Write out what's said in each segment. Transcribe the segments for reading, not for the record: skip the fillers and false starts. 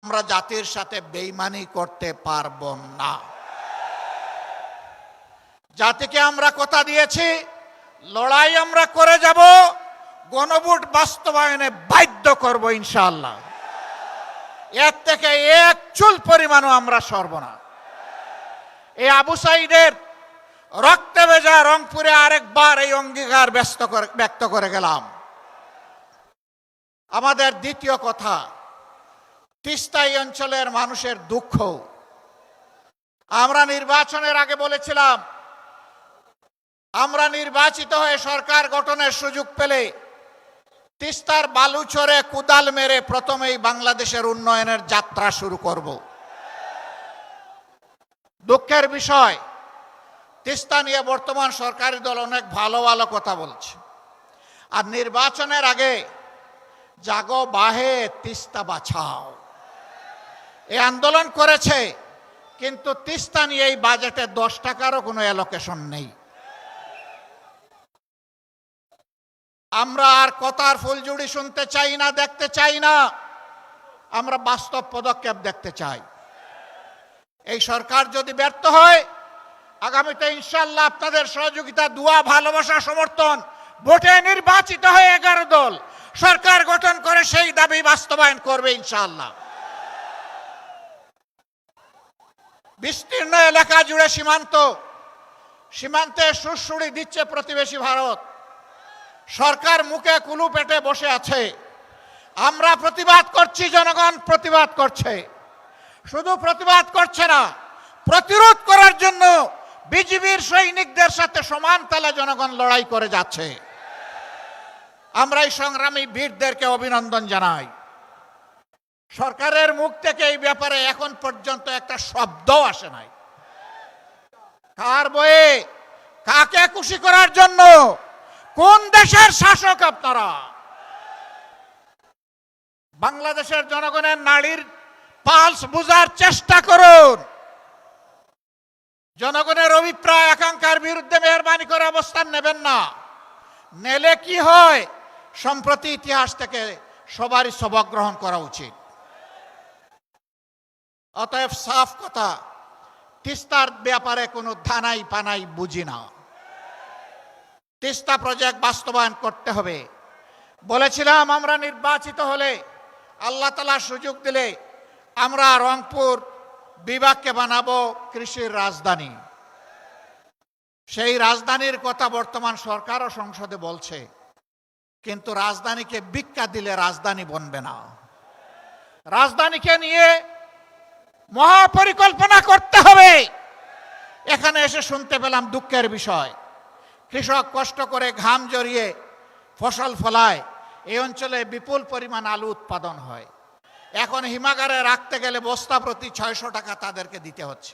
আমরা জাতির সাথে বেইমানি করতে পারবো না। জাতিকে আমরা কথা দিয়েছি, লড়াই আমরা করে যাব, গণভোট বাস্তবায়নে বাধ্য করব ইনশাআল্লাহ। এর থেকে এক চুল পরিমাণও আমরা সরব না। এই আবু সাইদের রক্তে ভেজা রংপুরে আরেকবার এই অঙ্গীকার ব্যক্ত করে গেলাম। আমাদের দ্বিতীয় কথা, তিস্তা অঞ্চলের মানুষের দুঃখ। আমরা নির্বাচনের আগে বলেছিলাম, আমরা নির্বাচিত হয়ে সরকার গঠনের সুযোগ পেলে তিস্তার বালুচরে কুদাল মেরে প্রথমেই বাংলাদেশের উন্নয়নের যাত্রা শুরু করব। দুঃখের বিষয়, তিস্তা নিয়ে বর্তমান সরকারি দল অনেক ভালো ভালো কথা বলছে, আর নির্বাচনের আগে জাগো বাহে তিস্তা বাঁচাও এই আন্দোলন করেছে, কিন্তু তিস্তা নিয়ে এই বাজেটে 10 টাকারও কোনো অ্যালোকেশন নেই। আমরা আর কথার ফুলঝুড়ি শুনতে চাই না, দেখতে চাই না, আমরা বাস্তব পদক্ষেপ দেখতে চাই। এই সরকার যদি ব্যর্থ হয়, আগামীতে ইনশাআল্লাহ আপনাদের সহযোগিতা, দোয়া, ভালোবাসা, সমর্থন, ভোটে নির্বাচিত হয়ে 11 দল সরকার গঠন করে সেই দাবি বাস্তবায়ন করবে ইনশাআল্লাহ। বিস্তীর্ণ এলাকা জুড়ে সীমান্তে সুড়সুড়ি দিচ্ছে প্রতিবেশী ভারত। সরকার মুখে কুলু পেটে বসে আছে। আমরা প্রতিবাদ করছি, জনগণ প্রতিবাদ করছে। শুধু প্রতিবাদ করছে না, প্রতিরোধ করার জন্য বিজিবির সৈনিকদের সাথে সমান তালে জনগণ লড়াই করে যাচ্ছে। আমরা এই সংগ্রামী বীরদেরকে অভিনন্দন জানাই। সরকারের মুখ থেকে এই ব্যাপারে এখন পর্যন্ত একটা শব্দও আসে নাই। কার বয়ে কাকে খুশি করার জন্য? কোন দেশের শাসক আপনারা? বাংলাদেশের জনগণের নাড়ির পালস বোঝার চেষ্টা করুন। জনগণের অভিপ্রায় আকাঙ্ক্ষার বিরুদ্ধে মেহরবানি করে অবস্থান নেবেন না। নেলে কি হয়, সম্প্রতি ইতিহাস থেকে সবারই সবক গ্রহণ করা উচিত। অতএব সাফ কথা, তিস্তার ব্যাপারে কোনো ধানাই পানাই বুঝি না। তিস্তা প্রজেক্ট বাস্তবায়ন করতে হবে। বলেছিলাম, আমরা নির্বাচিত হলে, আল্লাহ তাআলা সুযোগ দিলে, আমরা রংপুর বিভাগকে বানাবো কৃষির রাজধানী। সেই রাজধানীর কথা বর্তমান সরকার ও সংসদে বলছে, কিন্তু রাজধানীকে ভিক্ষা দিলে রাজধানী বনবে না। রাজধানীকে নিয়ে মহাপরিকল্পনা করতে হবে। এখানে এসে শুনতে পেলাম দুঃখের বিষয়, কৃষক কষ্ট করে ঘাম জড়িয়ে ফসল ফলায়, এই অঞ্চলে বিপুল পরিমাণ আলু উৎপাদন হয়। এখন হিমাগারে রাখতে গেলে বস্তা প্রতি 600 টাকা তাদেরকে দিতে হচ্ছে।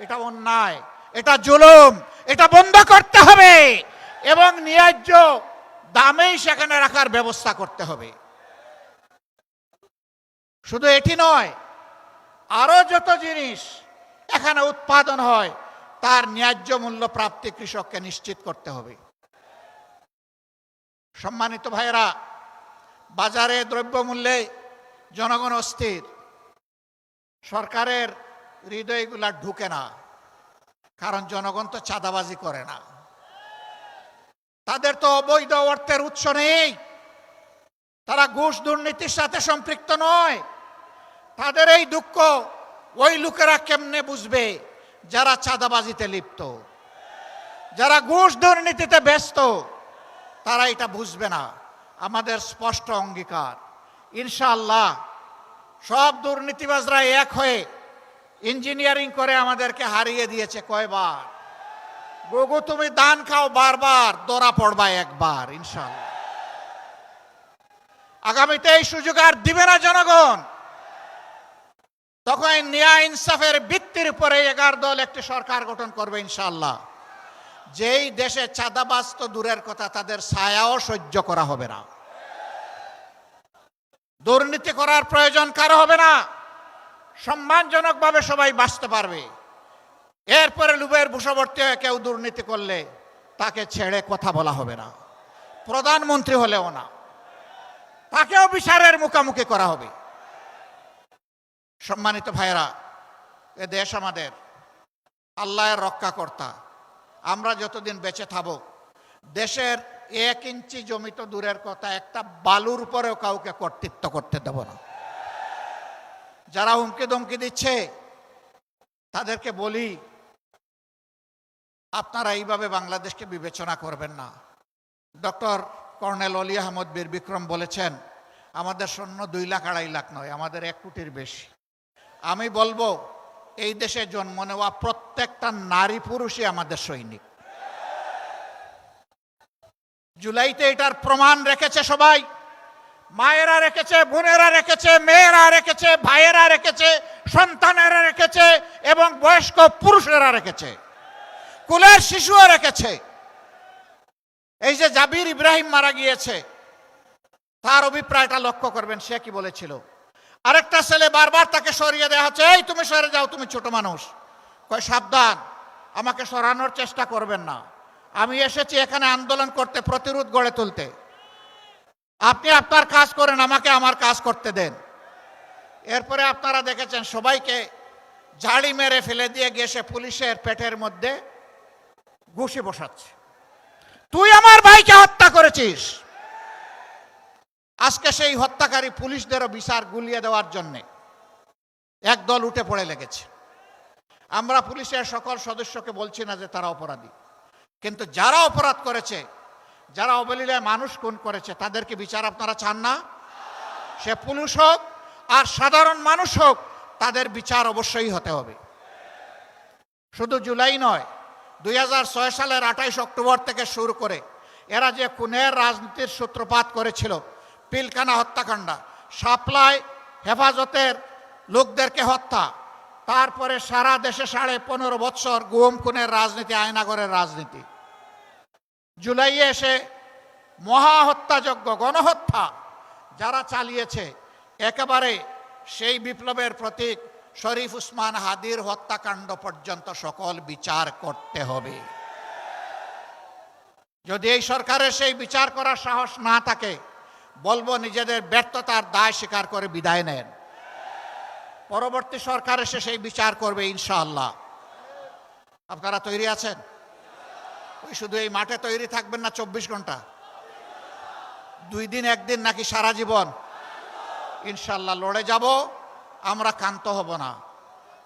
এটা অন্যায়, এটা জুলুম, এটা বন্ধ করতে হবে এবং ন্যায্য দামেই সেখানে রাখার ব্যবস্থা করতে হবে। শুধু এটি নয়, আরো যত জিনিস এখানে উৎপাদন হয় তার ন্যায্য মূল্য প্রাপ্তি কৃষককে নিশ্চিত করতে হবে। সম্মানিত ভাইয়েরা, বাজারে দ্রব্যমূল্যে জনগণ অস্থির। সরকারের হৃদয়গুলা ঢুকে না, কারণ জনগণ তো চাঁদাবাজি করে না, তাদের তো অবৈধ অর্থের উৎস নেই, তারা ঘুষ দুর্নীতির সাথে সম্পৃক্ত নয়। তাদের এই দুঃখ ওই লোকেরা কেমনে বুঝবে যারা চাঁদাবাজিতে লিপ্ত, যারা ঘুষ দুর্নীতিতে ব্যস্ত? তারা এটা বুঝবে না। আমাদের স্পষ্ট অঙ্গীকার, ইনশাআল্লাহ সব দুর্নীতিবাজরা এক হয়ে ইঞ্জিনিয়ারিং করে আমাদেরকে হারিয়ে দিয়েছে কয়বার। গগু তুমি দান খাও বারবার, দরা পড়বা একবার, ইনশাআল্লাহ। আগামীতে এই সুযোগ আর দিবে না জনগণ। তখন ন্যায় ইনসাফের ভিত্তির উপরে 11 দল একটি সরকার গঠন করবে ইনশাআল্লাহ। যেই দেশে চাঁদাবাজ তো দূরের কথা, তাদের ছায়াও সহ্য করা হবে না। দুর্নীতি করার প্রয়োজন কারো হবে না। সম্মানজনকভাবে সবাই বাঁচতে পারবে। এরপরে লোভের বশবর্তী হয়ে কেউ দুর্নীতি করলে তাকে ছেড়ে কথা বলা হবে না। প্রধানমন্ত্রী হলেও না, তাকেও বিচারের মুখোমুখি করা হবে। সম্মানিত ভাইরা, এ দেশ আমাদের, আল্লাহর রক্ষাকর্তা। আমরা যতদিন বেঁচে থাকব, দেশের 1 ইঞ্চি জমি তো দূরের কথা, একটা বালুর উপরেও কাউকে কর্তৃত্ব করতে দেব না। যারা হুমকি ধমকি দিচ্ছে তাদেরকে বলি, আপনারা এইভাবে বাংলাদেশকে বিবেচনা করবেন না। ডক্টর কর্নেল অলি আহমদ বীর বিক্রম বলেছেন, আমাদের সৈন্য 2 লাখ 2.5 লাখ নয়, আমাদের 1 কোটির বেশি। আমি বলবো, এই দেশে জন্ম নেওয়া প্রত্যেকটা নারী পুরুষই আমাদের সৈনিক। জুলাইতে এটার প্রমাণ রেখেছে সবাই। মায়েরা রেখেছে, বোনেরা রেখেছে, মেয়েরা রেখেছে, ভাইয়েরা রেখেছে, সন্তানেরা রেখেছে এবং বয়স্ক পুরুষেরা রেখেছে, কুলের শিশুও রেখেছে। এই যে জাবির ইব্রাহিম মারা গিয়েছে, তার অভিপ্রায়টা লক্ষ্য করবেন। সে কি বলেছিল? আরেকটা ছেলে বারবার তাকে সরিয়ে দেওয়া হচ্ছে, এই তুমি সরে যাও, তুমি ছোট মানুষ। কয়, সাবধান, আমাকে সরানোর চেষ্টা করবেন না, আমি এসেছি এখানে আন্দোলন করতে, প্রতিরোধ গড়ে তুলতে। আপনি আপনার কাজ করেন, আমাকে আমার কাজ করতে দেন। এরপরে আপনারা দেখেছেন সবাইকে ঝাড়ি মেরে ফেলে দিয়ে গিয়ে সে পুলিশের পেটের মধ্যে ঘুষি বসাচ্ছে। তুই আমার ভাইকে হত্যা করেছিস। আজকে সেই হত্যাকারী পুলিশদেরও বিচার গুলিয়ে দেওয়ার জন্য একদল উঠে পড়ে লেগেছে। আমরা পুলিশের সকল সদস্যকে বলছি না যে তারা অপরাধী, কিন্তু যারা অপরাধ করেছে, যারা অবলীলায় মানুষ খুন করেছে, তাদেরকে বিচার আপনারা চান না? সে পুলিশ হোক আর সাধারণ মানুষ হোক, তাদের বিচার অবশ্যই হতে হবে। শুধু জুলাই নয়, 2006 সালের 28 অক্টোবর থেকে শুরু করে এরা যে খুনের রাজনীতির সূত্রপাত করেছিল, পিলখানা হত্যাকাণ্ড, সাপ্লাই হেফাজতের লোকদেরকে হত্যা, তারপরে সারা দেশে 15.5 বছর গুম খুনের রাজনীতি, আয়নাগরের রাজনীতি, জুলাইয়ে এসে মহা হত্যাযজ্ঞ, গণহত্যা যারা চালিয়েছে, একেবারে সেই বিপ্লবের প্রতীক শরীফ উসমান হাদির হত্যাকাণ্ড পর্যন্ত সকল বিচার করতে হবে। যদি এই সরকারের সেই বিচার করার সাহস না থাকে, বলবো নিজেদের ব্যর্থতার দায় স্বীকার করে বিদায় নেন। পরবর্তী সরকার এসে সেই বিচার করবে ইনশাআল্লাহ। আপনারা তৈরি আছেন? ওই শুধু এই মাঠে তৈরি থাকবেন না 24 ঘন্টা, 2 দিন 1 দিন নাকি সারা জীবন? ইনশাআল্লাহ লড়ে যাব, আমরা ক্ষান্ত হব না,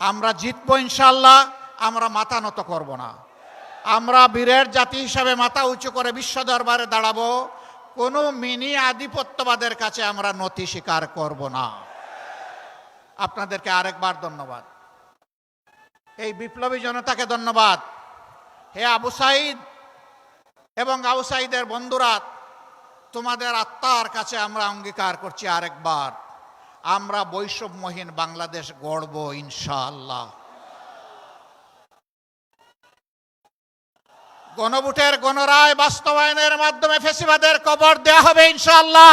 আমরা জিতবো ইনশাআল্লাহ, আমরা মাথা নত করব না। আমরা বীরের জাতি হিসাবে মাথা উঁচু করে বিশ্ব দরবারে দাঁড়াবো, কোনো মিনি আধিপত্যবাদের কাছে আমরা নতি স্বীকার করব না। আপনাদেরকে আরেকবার ধন্যবাদ, এই বিপ্লবী জনতাকে ধন্যবাদ। হে আবু সাঈদ এবং আবু সাঈদের বন্ধুরা, তোমাদের আত্মার কাছে আমরা অঙ্গীকার করছি আরেকবার, আমরা বৈষম্যহীন বাংলাদেশ গড়ব ইনশাআল্লাহ। গণভোটের গণরায় বাস্তবায়নের মাধ্যমে ফ্যাসিবাদের কবর দেয়া হবে ইনশাআল্লাহ।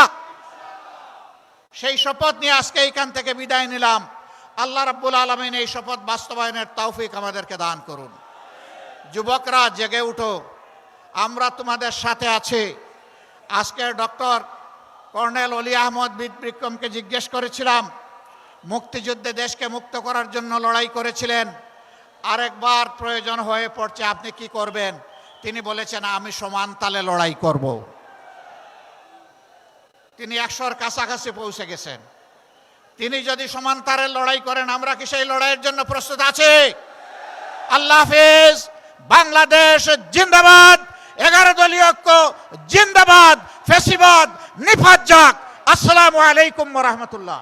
সেই শপথ নিয়ে আজকে এইখান থেকে বিদায় নিলাম। আল্লাহ রাব্বুল আলামিন এই শপথ বাস্তবায়নের তৌফিক আমাদেরকে দান করুন। যুবকরা জেগে উঠো, আমরা তোমাদের সাথে আছি। আজকে ডক্টর কর্নেল অলি আহমদ বীর বিক্রমকে জিজ্ঞেস করেছিলাম, মুক্তিযুদ্ধে দেশকে মুক্ত করার জন্য লড়াই করেছিলেন, আরেকবার প্রয়োজন হয়ে পড়ছে, আপনি কি করবেন? তিনি বলেছেন, আমি সমান তালে লড়াই করব। তিনি 100-র কাছাকাছি পৌঁছে গেছেন। তিনি যদি সমান তালে লড়াই করেন, আমরা কি সেই লড়াইয়ের জন্য প্রস্তুত আছি? আল্লাহ হাফেজ। বাংলাদেশ জিন্দাবাদ। 11 দলীয় ঐক্য জিন্দাবাদ। ফ্যাসিবাদ নিফাত যাক। আসসালামু আলাইকুম ওয়া রাহমাতুল্লাহ।